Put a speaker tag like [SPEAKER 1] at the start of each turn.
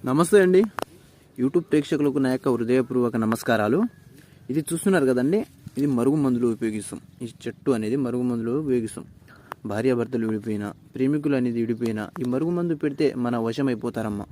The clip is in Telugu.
[SPEAKER 1] నమస్తే అండి. యూట్యూబ్ ప్రేక్షకులకు నా యొక్క హృదయపూర్వక నమస్కారాలు. ఇది చూస్తున్నారు కదండి, ఇది మరుగు మందులు ఉపయోగిస్తాం. ఈ చెట్టు అనేది మరుగు మందులు ఉపయోగిస్తాం. భార్యాభర్తలు విడిపోయినా, ప్రేమికులు అనేది విడిపోయినా ఈ మరుగు మందు పెడితే మన వశం అయిపోతారమ్మా.